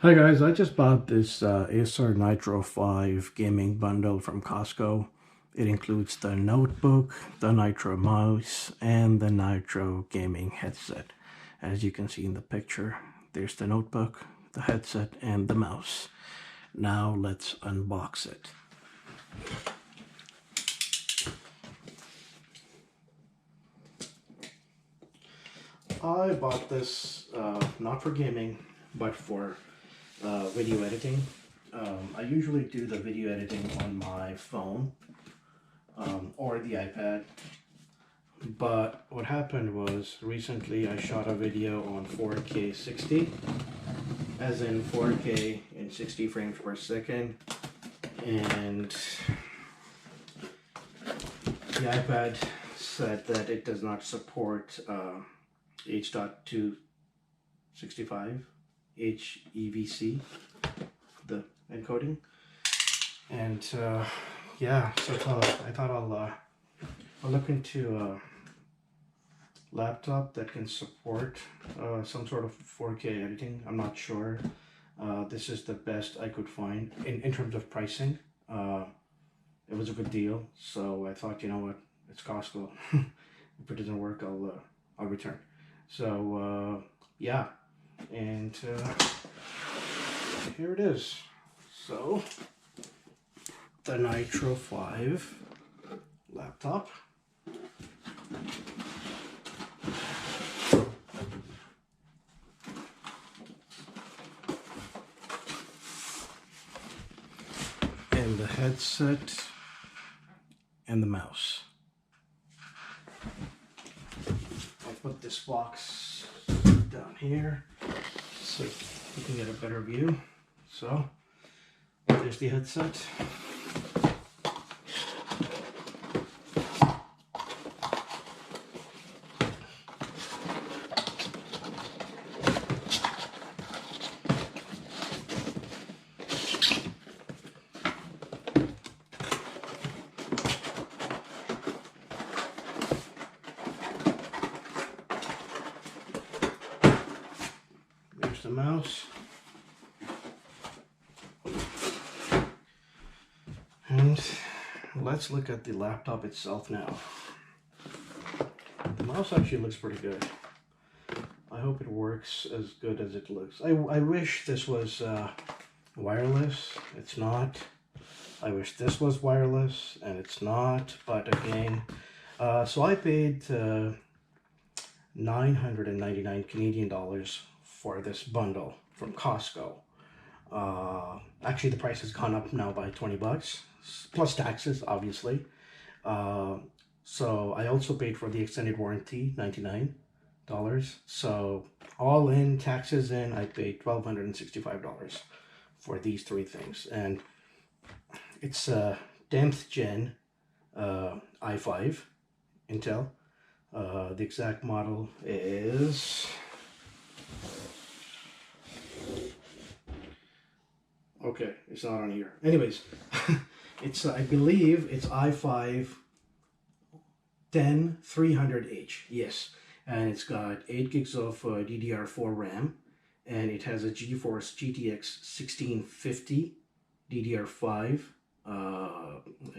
Hi guys, I just bought this Acer Nitro 5 gaming bundle from Costco. It includes the notebook, the Nitro mouse, and the Nitro gaming headset. As you can see in the picture, there's the notebook, the headset, and the mouse. Now let's unbox it. I bought this not for gaming, but for video editing. I usually do the video editing on my phone or the iPad, but what happened was recently I shot a video on 4K 60, as in 4K in 60 frames per second, and the iPad said that it does not support H.265 HEVC, the encoding, and yeah, so I thought I'll look into a laptop that can support some sort of 4K editing. I'm not sure. This is the best I could find in terms of pricing. It was a good deal, so I thought, you know what, it's Costco. If it doesn't work, I'll return. So yeah, and here it is. So the Nitro 5 laptop. And the headset and the mouse. I'll put this box down here so you can get a better view. So there's the headset. There's the mouse. And let's look at the laptop itself now. The mouse actually looks pretty good. I hope it works as good as it looks. I wish this was wireless. It's not. I wish this was wireless, and it's not. But again, so I paid 999 Canadian dollars for this bundle from Costco. Actually, the price has gone up now by 20 bucks, plus taxes, obviously. So I also paid for the extended warranty, $99. So all in, taxes in, I paid $1,265 for these three things. And it's 10th gen i5 Intel. The exact model is... Okay, it's not on here. Anyways, it's I believe it's i5 10300H. Yes, and it's got 8 gigs of DDR4 RAM, and it has a GeForce GTX 1650 DDR5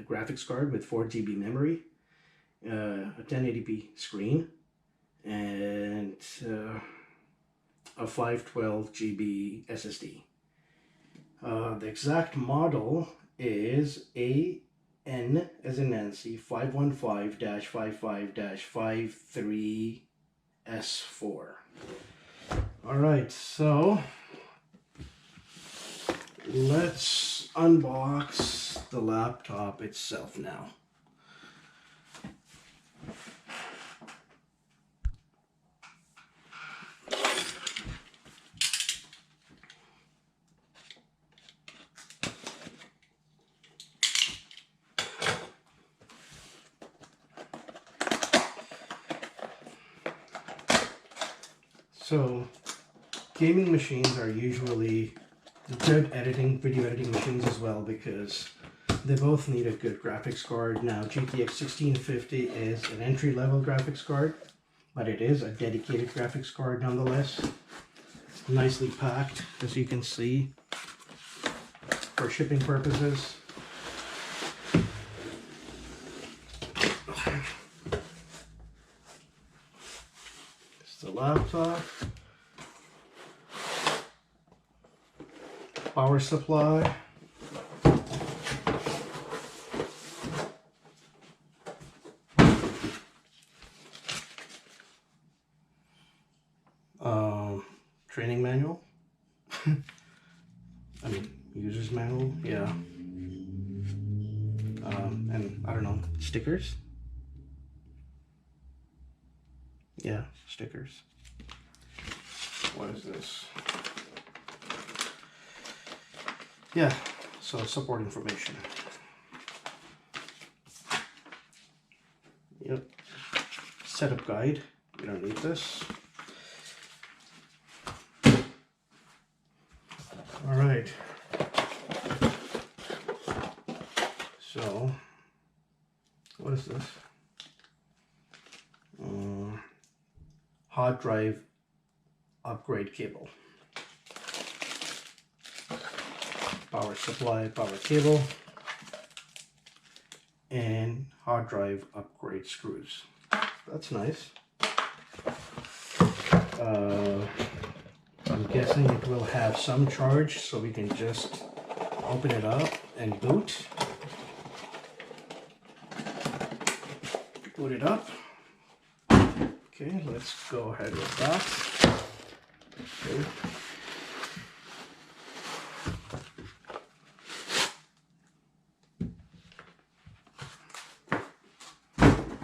graphics card with 4 GB memory, a 1080p screen, and a 512 GB SSD. The exact model is AN as in Nancy 515-55-53S4. Alright, so let's unbox the laptop itself now. So, gaming machines are usually good video editing machines as well, because they both need a good graphics card. Now, GTX 1650 is an entry-level graphics card, but it is a dedicated graphics card nonetheless. nicely packed, as you can see, for shipping purposes. It's the laptop, power supply, training manual. I mean, user's manual, yeah. And I don't know, stickers. Yeah, stickers. What is this? Yeah, so support information. Yep. Setup guide. We don't need this. All right. So, what is this? Hard drive upgrade cable. Power supply, power cable, and hard drive upgrade screws. That's nice. I'm guessing it will have some charge, so we can just open it up and boot. Boot it up. Okay, let's go ahead with that. Okay.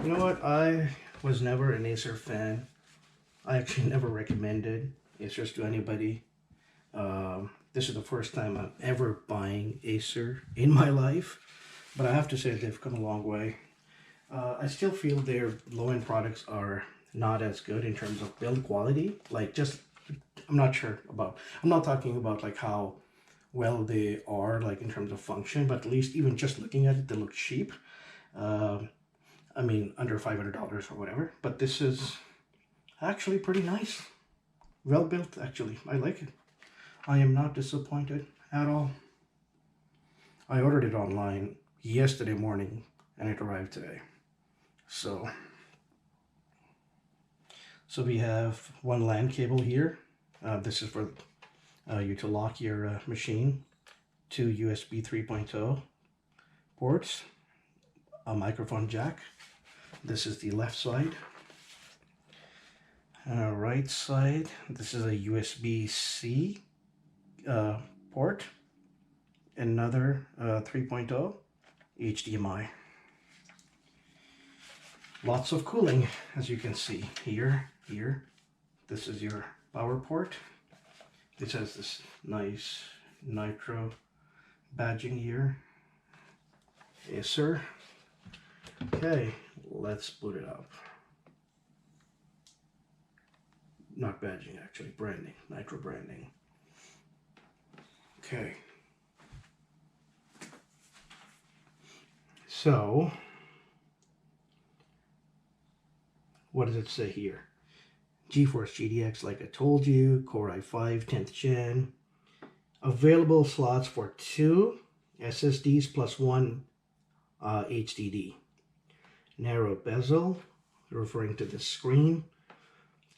You know what? I was never an Acer fan. I actually never recommended Acers to anybody. This is the first time I'm ever buying Acer in my life, but I have to say they've come a long way. I still feel their low-end products are not as good in terms of build quality. Like, just, I'm not talking about like how well they are like in terms of function, but at least even just looking at it, they look cheap. I mean, under $500 or whatever, but this is actually pretty nice. Well built, actually. I like it. I am not disappointed at all. I ordered it online yesterday morning and it arrived today. So we have one LAN cable here. This is for you to lock your machine. 2 USB 3.0 ports, a microphone jack. This is the left side. Right side, this is a USB-C port. Another 3.0 HDMI. Lots of cooling, as you can see here. This is your power port. This has this nice Nitro badging here. Acer. Okay, let's boot it up. Not badging, actually, branding, Nitro branding. Okay. So, what does it say here? GeForce GTX, like I told you, Core i5, 10th gen. Available slots for 2 SSDs plus 1 HDD. Narrow bezel, referring to the screen.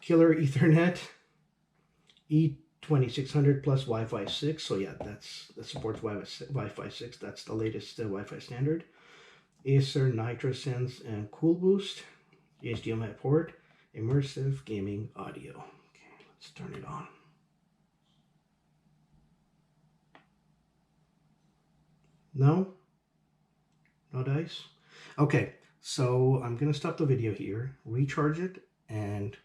Killer Ethernet, E2600 plus Wi-Fi 6. So yeah, that supports Wi-Fi 6. That's the latest Wi-Fi standard. Acer Nitro Sense and Cool Boost. HDMI port. Immersive gaming audio. Okay, let's turn it on. No? No dice? Okay, so I'm gonna stop the video here, recharge it, and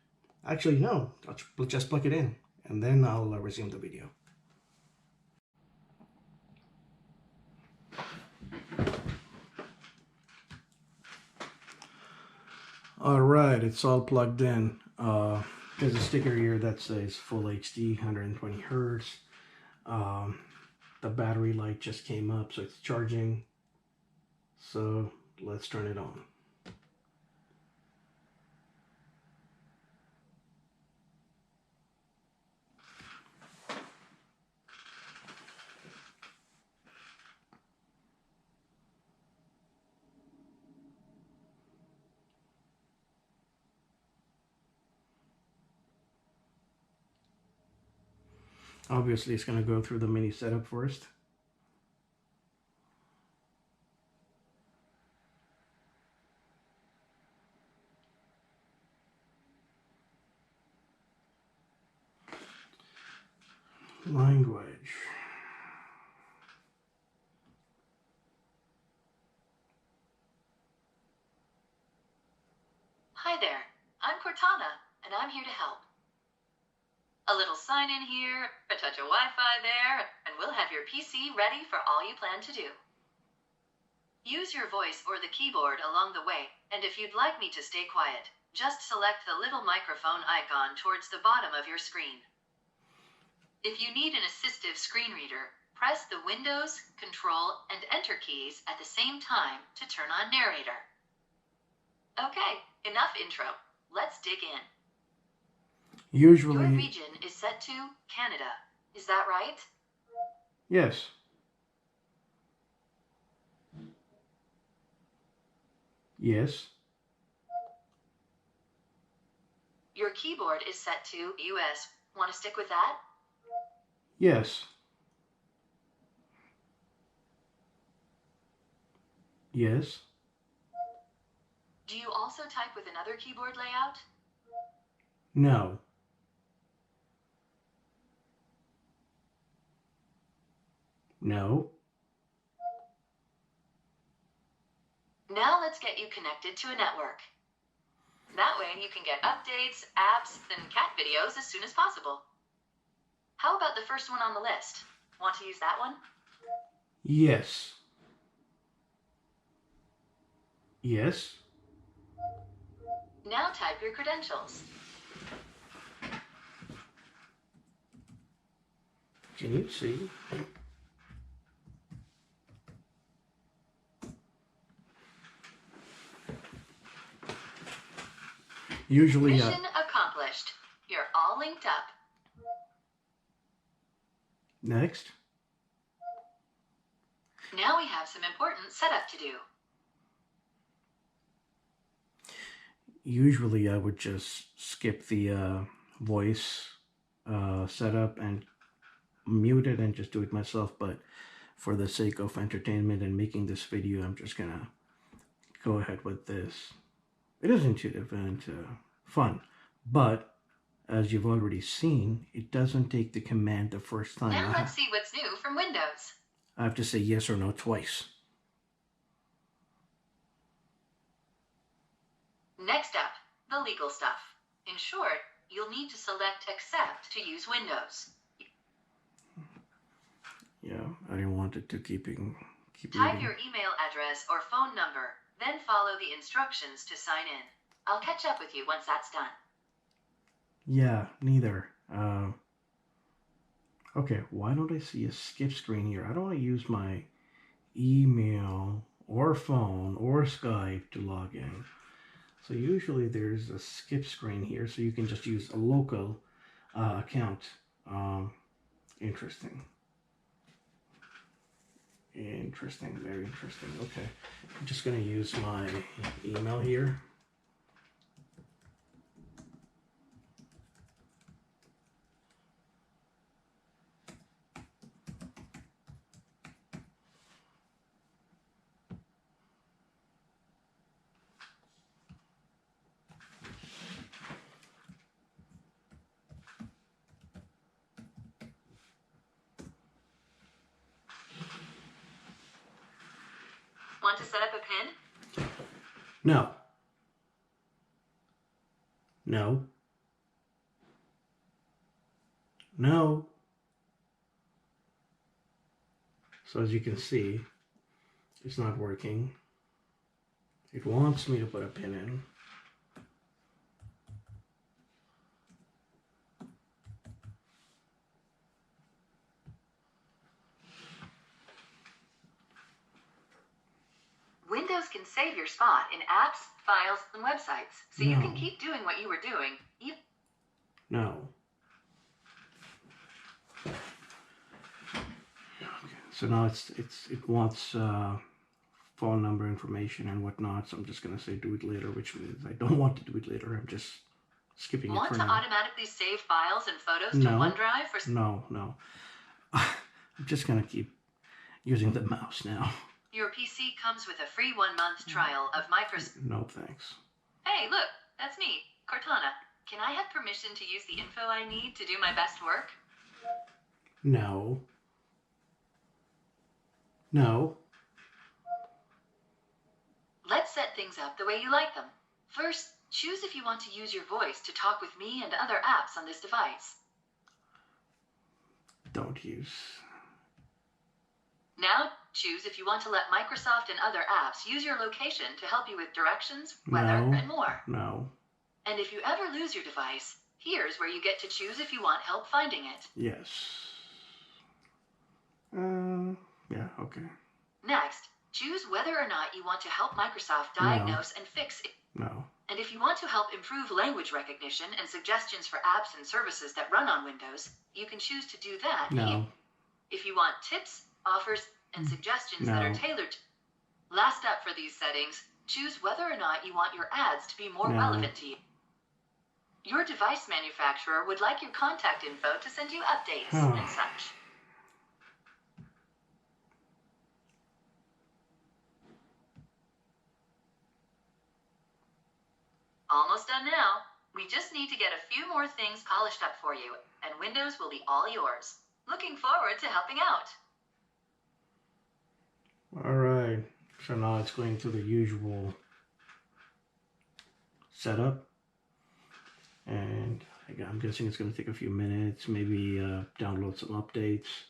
actually no, I'll just plug it in, and then I'll resume the video. All right, it's all plugged in. There's a sticker here that says Full HD, 120 Hertz. The battery light just came up, so it's charging. So let's turn it on. Obviously, it's going to go through the mini setup first. Language. Hi there, I'm Cortana, and I'm here to help. A little sign in here, a touch of Wi-Fi there, and we'll have your PC ready for all you plan to do. Use your voice or the keyboard along the way, and if you'd like me to stay quiet, just select the little microphone icon towards the bottom of your screen. If you need an assistive screen reader, press the Windows, Control, and Enter keys at the same time to turn on narrator. Okay, enough intro. Let's dig in. Usually... Your region is set to Canada. Is that right? Yes. Yes. Your keyboard is set to US. Want to stick with that? Yes. Yes. Do you also type with another keyboard layout? No. No. Now let's get you connected to a network. That way you can get updates, apps, and cat videos as soon as possible. How about the first one on the list? Want to use that one? Yes. Yes. Now type your credentials. Can you see? Usually... Mission accomplished. You're all linked up. Next. Now we have some important setup to do. Usually I would just skip the voice setup and mute it and just do it myself, but for the sake of entertainment and making this video, I'm just gonna go ahead with this. It is intuitive and fun, but as you've already seen, it doesn't take the command the first time. Now let's see what's new from Windows. I have to say yes or no twice. Next up, the legal stuff. In short, you'll need to select Accept to use Windows. Yeah, I didn't want it to keep Type reading. your email address or phone number, then follow the instructions to sign in. I'll catch up with you once that's done. Yeah, neither. Okay, why don't I see a skip screen here? I don't want to use my email or phone or Skype to log in. So usually there's a skip screen here, so you can just use a local account. Interesting. Interesting, very interesting. Okay, I'm just going to use my email here. Want to set up a PIN? No. No. No. So as you can see, it's not working. It wants me to put a pin in. Windows can save your spot in apps, files, and websites, so you can keep doing what you were doing. No. Okay. So now it wants phone number information and whatnot. So I'm just gonna say do it later, which means I don't want to do it later. I'm just skipping it Want for to now. automatically save files and photos to No. OneDrive for... No. I'm just gonna keep using the mouse now. Your PC comes with a free 1-month trial of Microsoft... No thanks. Hey, look, that's me, Cortana. Can I have permission to use the info I need to do my best work? No. Let's set things up the way you like them. First, choose if you want to use your voice to talk with me and other apps on this device. Don't use. Now, choose if you want to let Microsoft and other apps use your location to help you with directions, weather, and more. No. And if you ever lose your device, here's where you get to choose if you want help finding it. Yes. Yeah, okay. Next, choose whether or not you want to help Microsoft diagnose and fix it. No. And if you want to help improve language recognition and suggestions for apps and services that run on Windows, you can choose to do that here. No. If you want tips, offers, and suggestions that are tailored to... Last up for these settings, choose whether or not you want your ads to be more relevant to you. Your device manufacturer would like your contact info to send you updates and such. Almost done now. We just need to get a few more things polished up for you, and Windows will be all yours. Looking forward to helping out. Alright, so now it's going through the usual setup. And I'm guessing it's going to take a few minutes, maybe download some updates.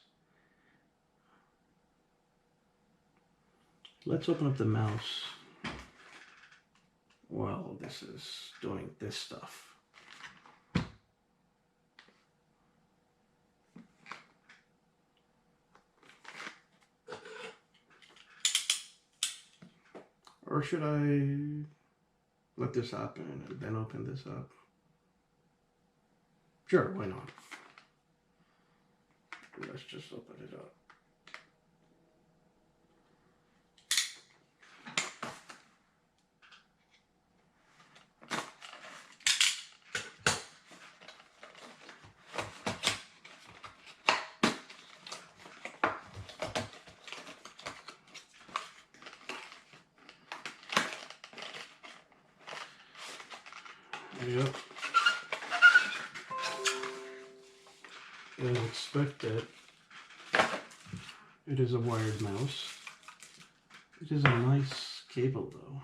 Let's open up the mouse. Well, this is doing this stuff. Or should I let this happen and then open this up? Sure, why not? Let's just open it up. Yep. As expected, it is a wired mouse. It is a nice cable though.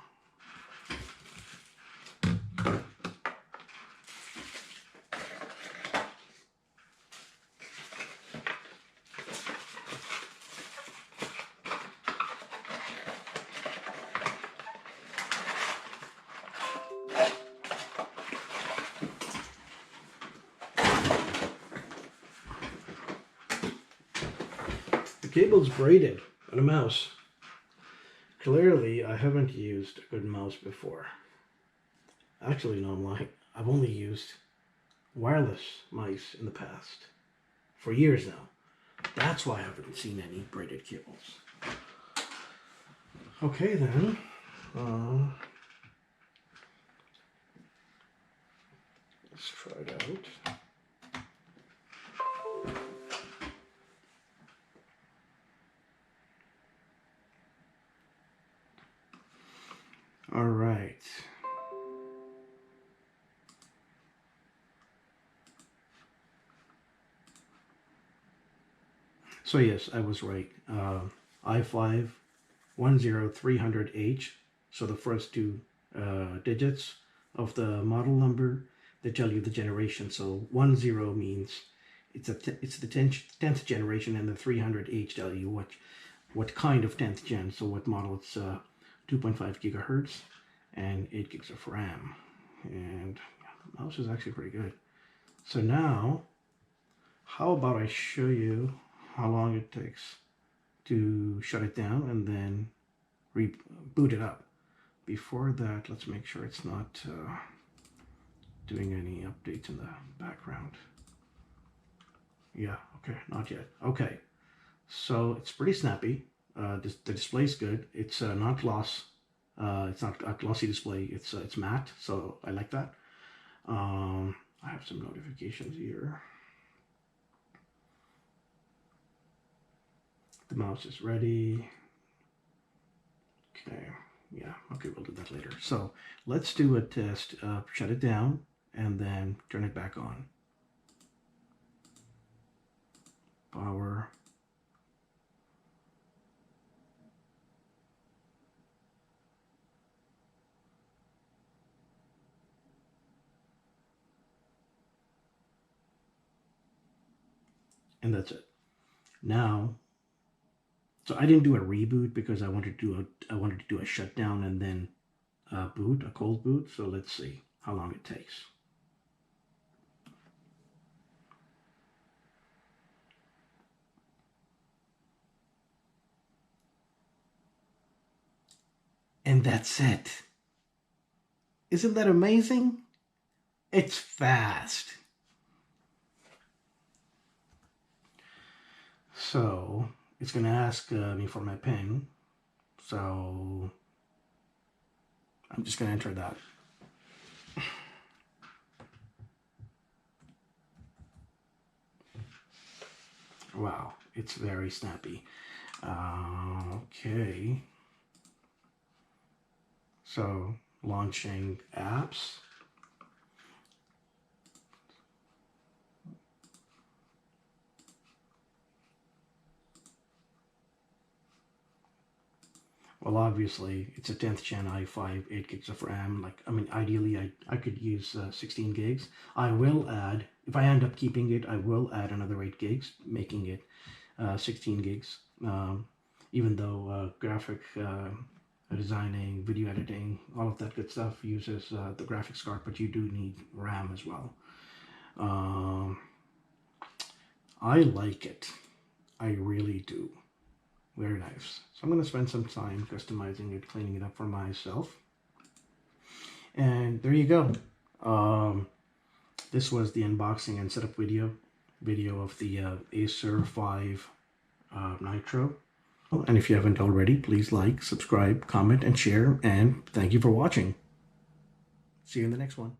The cable's braided on a mouse. Clearly, I haven't used a good mouse before. Actually, no, I'm lying. I've only used wireless mice in the past. For years now. That's why I haven't seen any braided cables. Okay then. Let's try it out. All right. So yes, I was right. i5-10300H. So the first two digits of the model number, they tell you the generation. So 10 means it's the 10th generation, and the 300H tell you what kind of 10th gen. So what model? It's 2.5 gigahertz and 8 gigs of RAM. And the mouse is actually pretty good. So now, how about I show you how long it takes to shut it down and then reboot it up. Before that, let's make sure it's not doing any updates in the background. Yeah, okay, not yet. Okay, so it's pretty snappy. The display's good. It's not gloss. It's not a glossy display. It's matte, so I like that. I have some notifications here. The mouse is ready. Okay, yeah, okay, we'll do that later. So let's do a test. Shut it down and then turn it back on. Power. And that's it. Now, so I didn't do a reboot because I wanted to do a shutdown and then boot, a cold boot. So let's see how long it takes. And that's it. Isn't that amazing? It's fast. So it's going to ask me for my PIN. So I'm just going to enter that. Wow, it's very snappy. Okay. So launching apps. Well, obviously, it's a 10th gen i5, 8 gigs of RAM. Like, I mean, ideally, I could use 16 gigs. I will add, if I end up keeping it, I will add another 8 gigs, making it 16 gigs. Even though graphic designing, video editing, all of that good stuff uses the graphics card, but you do need RAM as well. I like it. I really do. Very nice. So I'm going to spend some time customizing it, cleaning it up for myself. And there you go. This was the unboxing and setup video of the Acer 5 Nitro. And if you haven't already, please like, subscribe, comment, and share. And thank you for watching. See you in the next one.